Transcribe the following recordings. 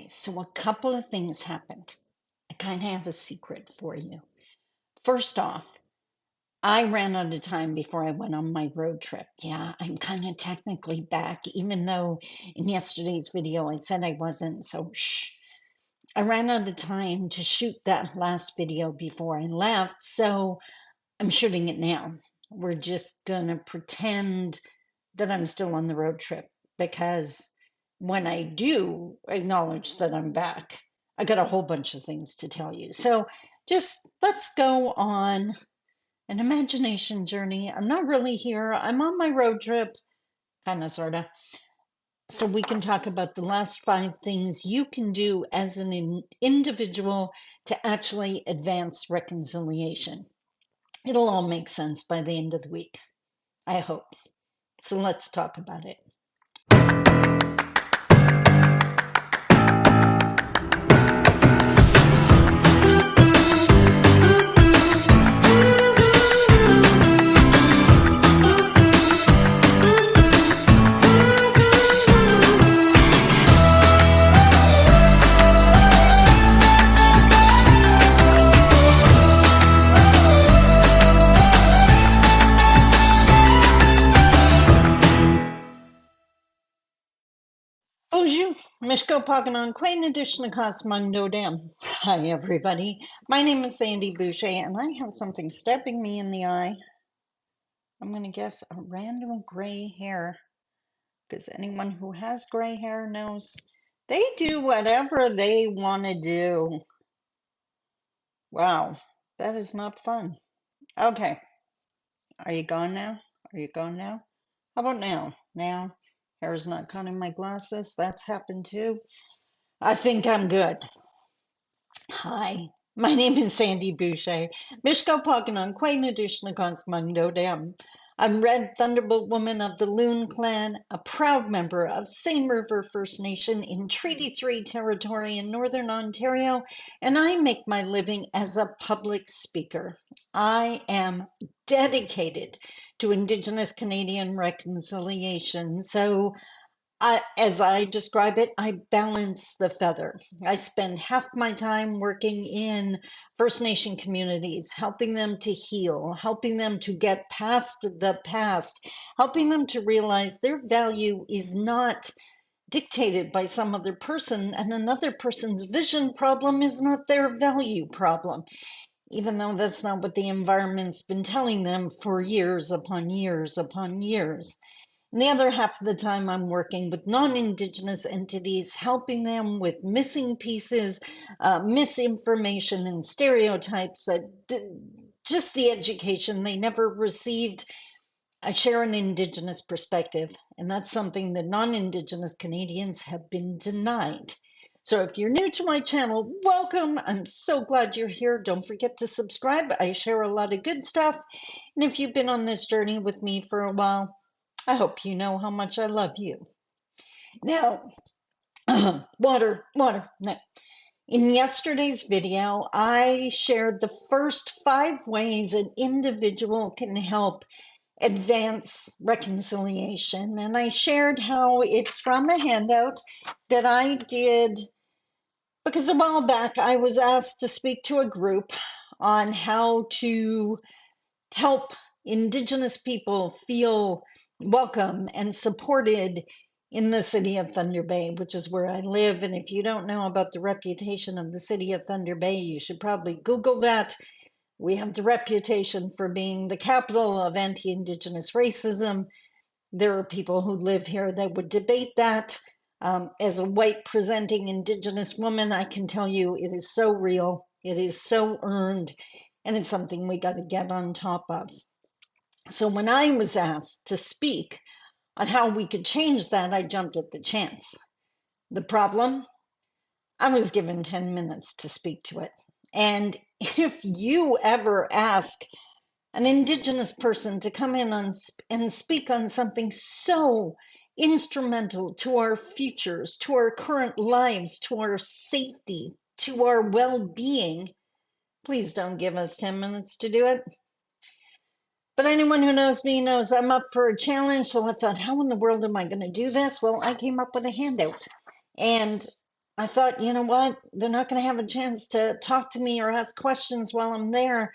Okay, so a couple of things happened. I kind of have a secret for you. First off, I ran out of time before I went on my road trip. Yeah, I'm kind of technically back, even though in yesterday's video I said I wasn't, so shh. I ran out of time to shoot that last video before I left, so I'm shooting it now. We're just gonna pretend that I'm still on the road trip because when I do acknowledge that I'm back, I got a whole bunch of things to tell you. So just let's go on an imagination journey. I'm not really here, I'm on my road trip, kind of, sort of. So we can talk about the last 5 things you can do as an individual to actually advance reconciliation. It'll all make sense by the end of the week, I hope. So let's talk about it. Bonjour, Mishko Paganon, Quain Edition of Cosmondo Dam. Hi, everybody. My name is Sandy Boucher, and I have something stabbing me in the eye. I'm going to guess a random gray hair, because anyone who has gray hair knows they do whatever they want to do. Wow, that is not fun. Okay, are you gone now? Are you gone now? How about now? Now, hair is not caught in my glasses. That's happened too. I think I'm good. Hi, my name is Sandy Boucher, Mishko Paganon, Quain Edition Mundo Dam. I'm Red Thunderbolt Woman of the Loon Clan, a proud member of Seine River First Nation in Treaty 3 territory in Northern Ontario, and I make my living as a public speaker. I am dedicated to Indigenous Canadian reconciliation, so as I describe it, I balance the feather. I spend half my time working in First Nation communities, helping them to heal, helping them to get past the past, helping them to realize their value is not dictated by some other person, and another person's vision problem is not their value problem, even though that's not what the environment's been telling them for years upon years upon years. And the other half of the time, I'm working with non-Indigenous entities, helping them with missing pieces, misinformation, and stereotypes that just the education they never received. I share an Indigenous perspective, and that's something that non-Indigenous Canadians have been denied. So if you're new to my channel, welcome. I'm so glad you're here. Don't forget to subscribe. I share a lot of good stuff. And if you've been on this journey with me for a while, I hope you know how much I love you. Now, water. No. In yesterday's video, I shared the first 5 ways an individual can help advance reconciliation. And I shared how it's from a handout that I did because a while back I was asked to speak to a group on how to help Indigenous people feel welcome and supported in the city of Thunder Bay, which is where I live. And if you don't know about the reputation of the city of Thunder Bay, you should probably Google that. We have the reputation for being the capital of anti-Indigenous racism. There are people who live here that would debate that. As a white presenting Indigenous woman, I can tell you it is so real, it is so earned, and it's something we got to get on top of. So when I was asked to speak on how we could change that, I jumped at the chance. The problem? I was given 10 minutes to speak to it. And if you ever ask an Indigenous person to come in and speak on something so instrumental to our futures, to our current lives, to our safety, to our well-being, please don't give us 10 minutes to do it. But anyone who knows me knows I'm up for a challenge, so I thought, how in the world am I going to do this? Well, I came up with a handout, and I thought, you know what? They're not going to have a chance to talk to me or ask questions while I'm there,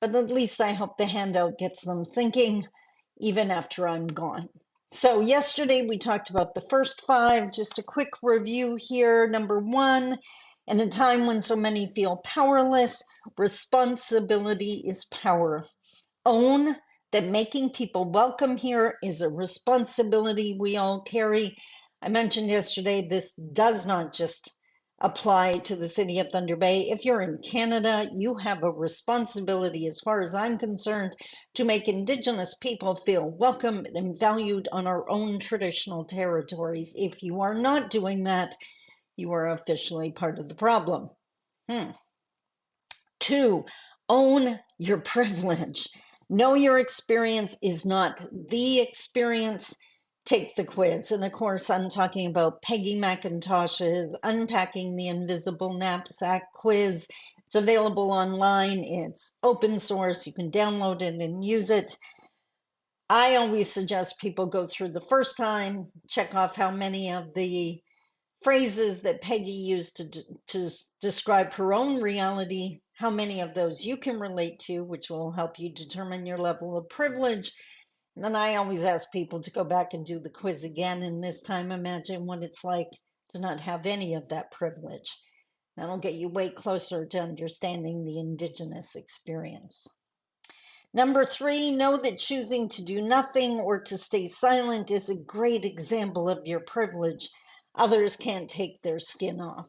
but at least I hope the handout gets them thinking even after I'm gone. So, yesterday we talked about the first five. Just a quick review here. Number one, in a time when so many feel powerless, responsibility is power. Own that making people welcome here is a responsibility we all carry. I mentioned yesterday this does not just apply to the city of Thunder Bay. If you're in Canada, you have a responsibility, as far as I'm concerned, to make Indigenous people feel welcome and valued on our own traditional territories. If you are not doing that, you are officially part of the problem. Hmm. Two, own your privilege. Know your experience is not the experience. Take the quiz. And of course, I'm talking about Peggy McIntosh's Unpacking the Invisible Knapsack quiz. It's available online, it's open source. You can download it and use it. I always suggest people go through the first time, check off how many of the phrases that Peggy used to describe her own reality, how many of those you can relate to, which will help you determine your level of privilege. And then I always ask people to go back and do the quiz again, and this time imagine what it's like to not have any of that privilege. That'll get you way closer to understanding the Indigenous experience. Number three, know that choosing to do nothing or to stay silent is a great example of your privilege. Others can't take their skin off.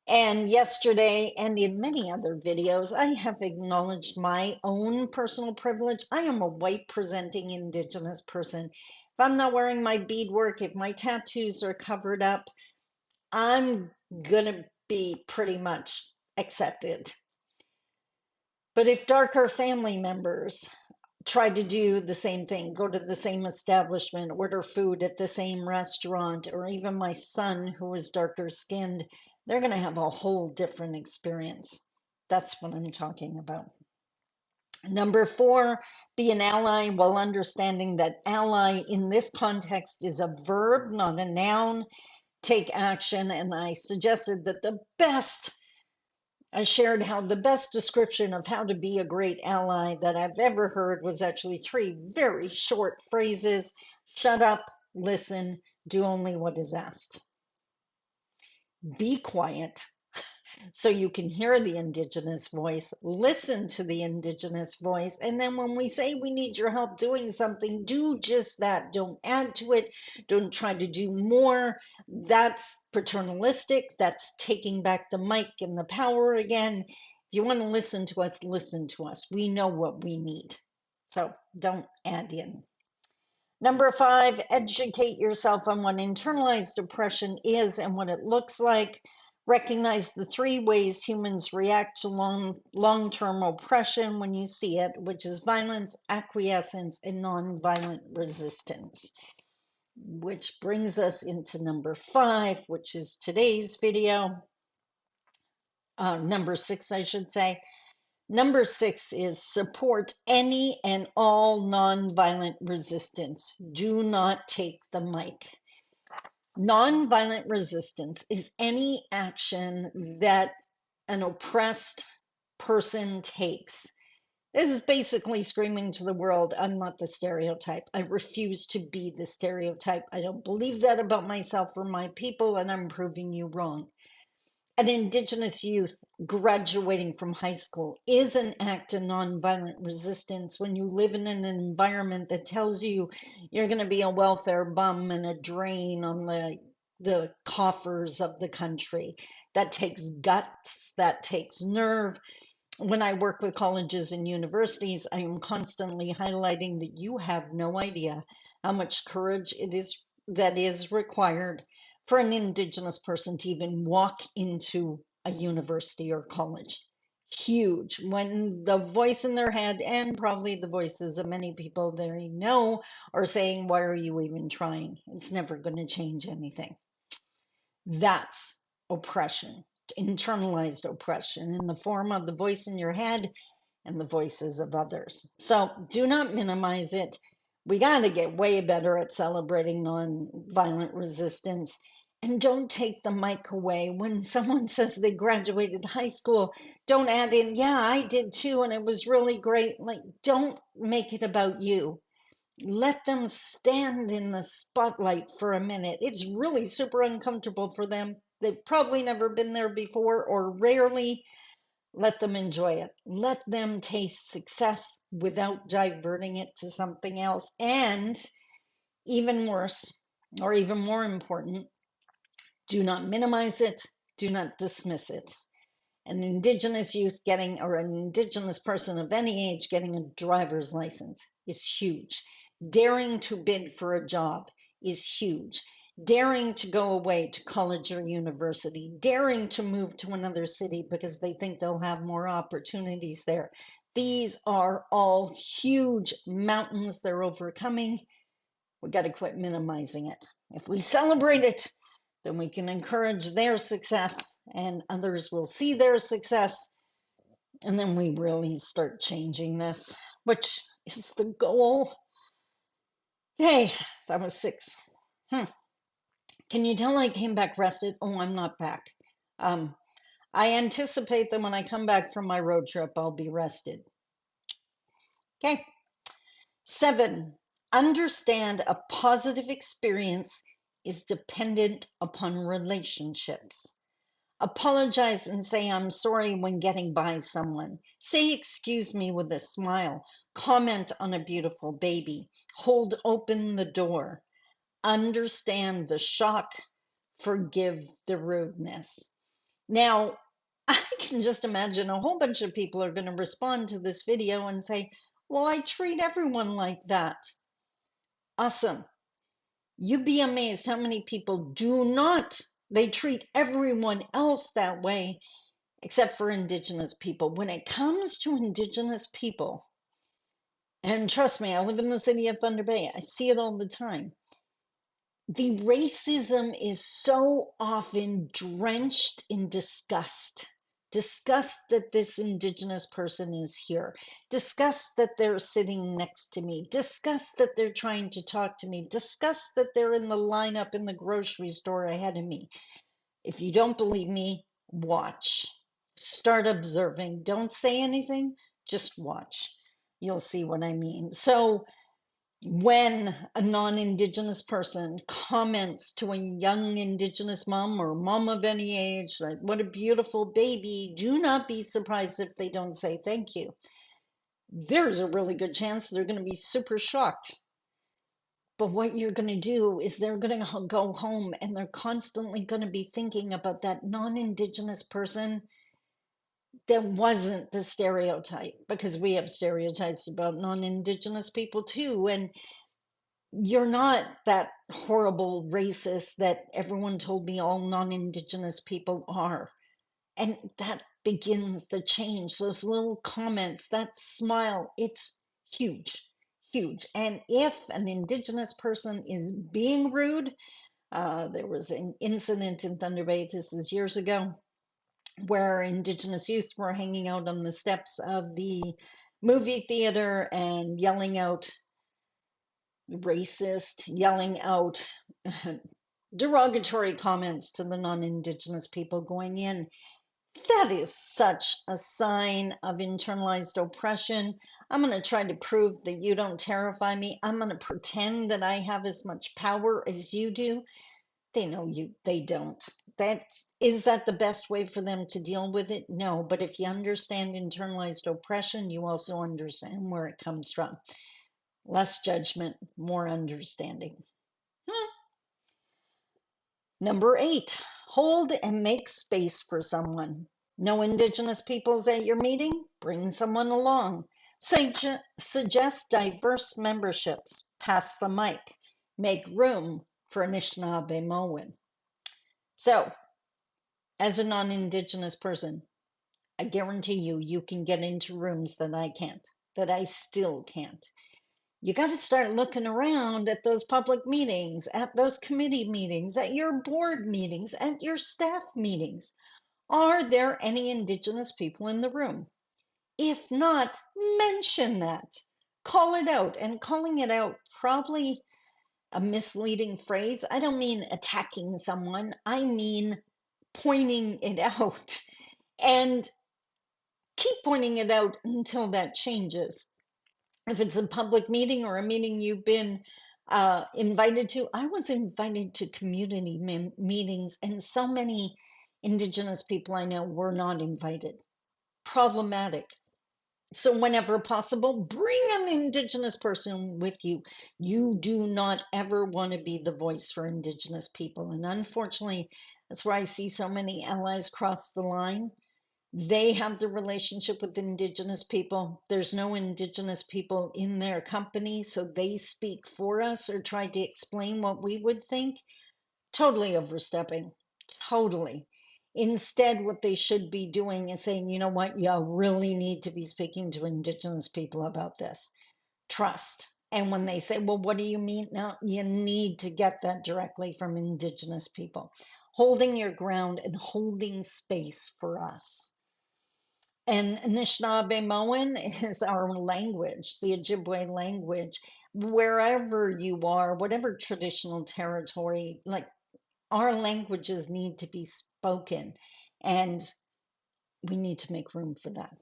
And yesterday, and in many other videos, I have acknowledged my own personal privilege. I am a white presenting Indigenous person. If I'm not wearing my beadwork, if my tattoos are covered up, I'm gonna be pretty much accepted. But if darker family members try to do the same thing, go to the same establishment, order food at the same restaurant, or even my son who is darker skinned, they're going to have a whole different experience. That's what I'm talking about. Number four, be an ally while understanding that ally in this context is a verb, not a noun. Take action. And I suggested that I shared how the best description of how to be a great ally that I've ever heard was actually three very short phrases: shut up, listen, do only what is asked. Be quiet so you can hear the Indigenous voice, listen to the Indigenous voice, and then when we say we need your help doing something, do just that. Don't add to it. Don't try to do more. That's paternalistic. That's taking back the mic and the power again. If you want to listen to us, listen to us. We know what we need. So don't add in. Number five, educate yourself on what internalized oppression is and what it looks like. Recognize the three ways humans react to long-term oppression when you see it, which is violence, acquiescence, and nonviolent resistance. Which brings us into number five, which is today's video. Number six, I should say. Number six is support any and all nonviolent resistance. Do not take the mic. Nonviolent resistance is any action that an oppressed person takes. This is basically screaming to the world, I'm not the stereotype. I refuse to be the stereotype. I don't believe that about myself or my people, and I'm proving you wrong. An Indigenous youth graduating from high school is an act of nonviolent resistance when you live in an environment that tells you you're going to be a welfare bum and a drain on the coffers of the country. That takes guts, that takes nerve. When I work with colleges and universities, I am constantly highlighting that you have no idea how much courage it is that is required for an Indigenous person to even walk into a university or college. Huge. When the voice in their head, and probably the voices of many people they know, are saying, why are you even trying? It's never going to change anything. That's oppression, internalized oppression in the form of the voice in your head and the voices of others. So do not minimize it. We got to get way better at celebrating nonviolent resistance. And don't take the mic away. When someone says they graduated high school, don't add in, yeah, I did too, and it was really great. Like, don't make it about you. Let them stand in the spotlight for a minute. It's really super uncomfortable for them. They've probably never been there before or rarely. Let them enjoy it. Let them taste success without diverting it to something else. And even worse, or even more important, do not minimize it, do not dismiss it. An Indigenous youth getting, or an Indigenous person of any age getting a driver's license is huge. Daring to bid for a job is huge. Daring to go away to college or university, daring to move to another city because they think they'll have more opportunities there. These are all huge mountains they're overcoming. We got to quit minimizing it. If we celebrate it, then we can encourage their success and others will see their success. And then we really start changing this, which is the goal. Hey, that was 6. Can you tell I came back rested? Oh, I'm not back. Um, I anticipate that when I come back from my road trip, I'll be rested. Okay. 7, understand a positive experience is dependent upon relationships. Apologize and say I'm sorry when getting by someone. Say excuse me with a smile. Comment on a beautiful baby. Hold open the door. Understand the shock. Forgive the rudeness. Now, I can just imagine a whole bunch of people are going to respond to this video and say, well, I treat everyone like that. Awesome. You'd be amazed how many people do not. They treat everyone else that way, except for Indigenous people. When it comes to Indigenous people, and trust me, I live in the city of Thunder Bay, I see it all the time. The racism is so often drenched in disgust. Disgust that this Indigenous person is here. Disgust that they're sitting next to me. Disgust that they're trying to talk to me. Disgust that they're in the lineup in the grocery store ahead of me. If you don't believe me, watch. Start observing. Don't say anything, just watch. You'll see what I mean. So, when a non-Indigenous person comments to a young Indigenous mom or mom of any age, like, what a beautiful baby, do not be surprised if they don't say thank you. There's a really good chance they're going to be super shocked. But what you're going to do is they're going to go home and they're constantly going to be thinking about that non-Indigenous person that wasn't the stereotype, because we have stereotypes about non-Indigenous people too. And you're not that horrible racist that everyone told me all non-Indigenous people are. And that begins the change. Those little comments, that smile, it's huge, huge. And if an Indigenous person is being rude, there was an incident in Thunder Bay, this is years ago, where Indigenous youth were hanging out on the steps of the movie theater and yelling out racist, yelling out derogatory comments to the non-Indigenous people going in. That is such a sign of internalized oppression. I'm going to try to prove that you don't terrify me. I'm going to pretend that I have as much power as you do. They know they don't. Is that the best way for them to deal with it? No, but if you understand internalized oppression, you also understand where it comes from. Less judgment, more understanding. Number 8, hold and make space for someone. No Indigenous peoples at your meeting? Bring someone along. Suggest diverse memberships. Pass the mic. Make room for Anishinaabe. So, as a non-Indigenous person, I guarantee you, you can get into rooms that I can't, that I still can't. You got to start looking around at those public meetings, at those committee meetings, at your board meetings, at your staff meetings. Are there any Indigenous people in the room? If not, mention that. Call it out. And calling it out probably a misleading phrase, I don't mean attacking someone. I mean pointing it out and keep pointing it out until that changes. If it's a public meeting or a meeting you've been invited to, I was invited to community meetings, and so many Indigenous people I know were not invited. Problematic. So, whenever possible, bring an Indigenous person with you. You do not ever want to be the voice for Indigenous people. And unfortunately, that's where I see so many allies cross the line. They have the relationship with Indigenous people. There's no Indigenous people in their company, so they speak for us or try to explain what we would think. Totally overstepping. Totally. Instead, what they should be doing is saying, you know what, you really need to be speaking to Indigenous people about this. Trust. And when they say, well, what do you mean? Now, you need to get that directly from Indigenous people. Holding your ground and holding space for us. And Anishinaabe is our language, the Ojibwe language. Wherever you are, whatever traditional territory, like our languages need to be spoken, and we need to make room for that.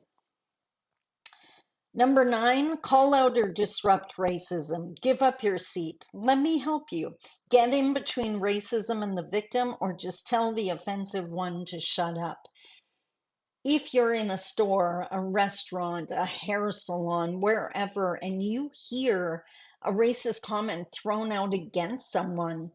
Number 9, call out or disrupt racism. Give up your seat. Let me help you. Get in between racism and the victim, or just tell the offensive one to shut up. If you're in a store, a restaurant, a hair salon, wherever, and you hear a racist comment thrown out against someone,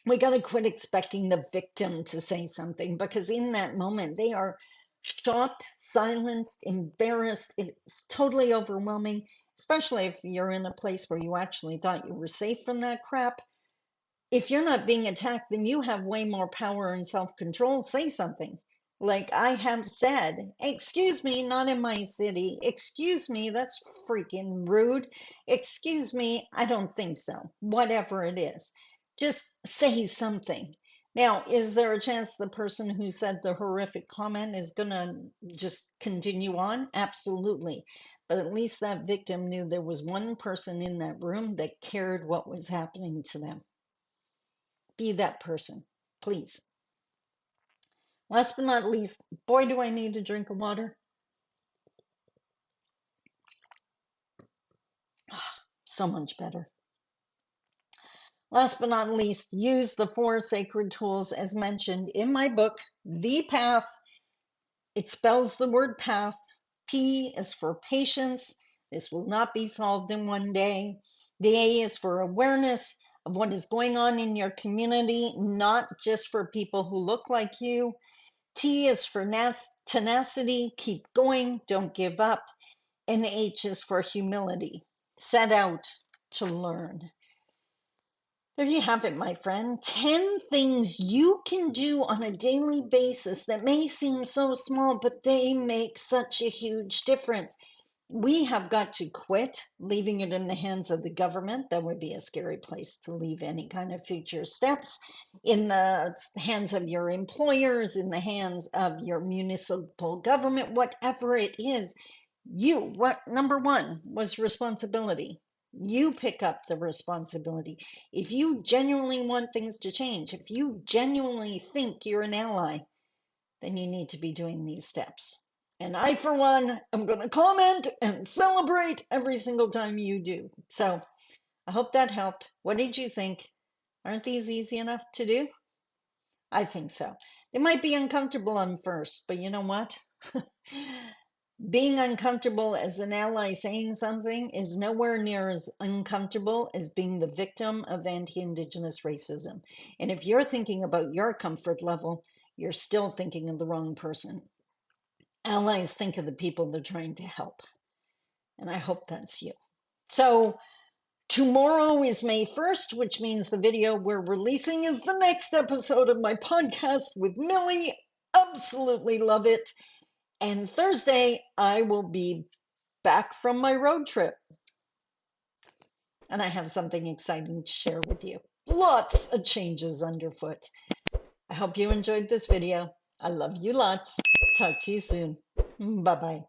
we got to quit expecting the victim to say something, because in that moment they are shocked, silenced, embarrassed. It's totally overwhelming, especially if you're in a place where you actually thought you were safe from that crap. If you're not being attacked, then you have way more power and self-control. Say something. Like I have said, excuse me, not in my city. Excuse me, that's freaking rude. Excuse me, I don't think so. Whatever it is, just say something. Now, is there a chance the person who said the horrific comment is going to just continue on? Absolutely. But at least that victim knew there was one person in that room that cared what was happening to them. Be that person, please. Last but not least, boy, do I need a drink of water. So much better. Last but not least, use the 4 sacred tools as mentioned in my book, The Path. It spells the word path. P is for patience. This will not be solved in one day. The A is for awareness of what is going on in your community, not just for people who look like you. T is for tenacity, keep going, don't give up. And H is for humility, set out to learn. There you have it, my friend. 10 things you can do on a daily basis that may seem so small, but they make such a huge difference. We have got to quit leaving it in the hands of the government. That would be a scary place to leave any kind of future steps. In the hands of your employers, in the hands of your municipal government, whatever it is. Number 1 was responsibility. You pick up the responsibility. If you genuinely want things to change, if you genuinely think you're an ally, then you need to be doing these steps. And I, for one, am going to comment and celebrate every single time you do. So I hope that helped. What did you think? Aren't these easy enough to do? I think so. They might be uncomfortable on first, but you know what? Being uncomfortable as an ally saying something is nowhere near as uncomfortable as being the victim of anti-Indigenous racism. And if you're thinking about your comfort level, you're still thinking of the wrong person. Allies think of the people they're trying to help. And I hope that's you. So tomorrow is May 1st, which means the video we're releasing is the next episode of my podcast with Millie. Absolutely love it. And Thursday, I will be back from my road trip. And I have something exciting to share with you. Lots of changes underfoot. I hope you enjoyed this video. I love you lots. Talk to you soon. Bye-bye.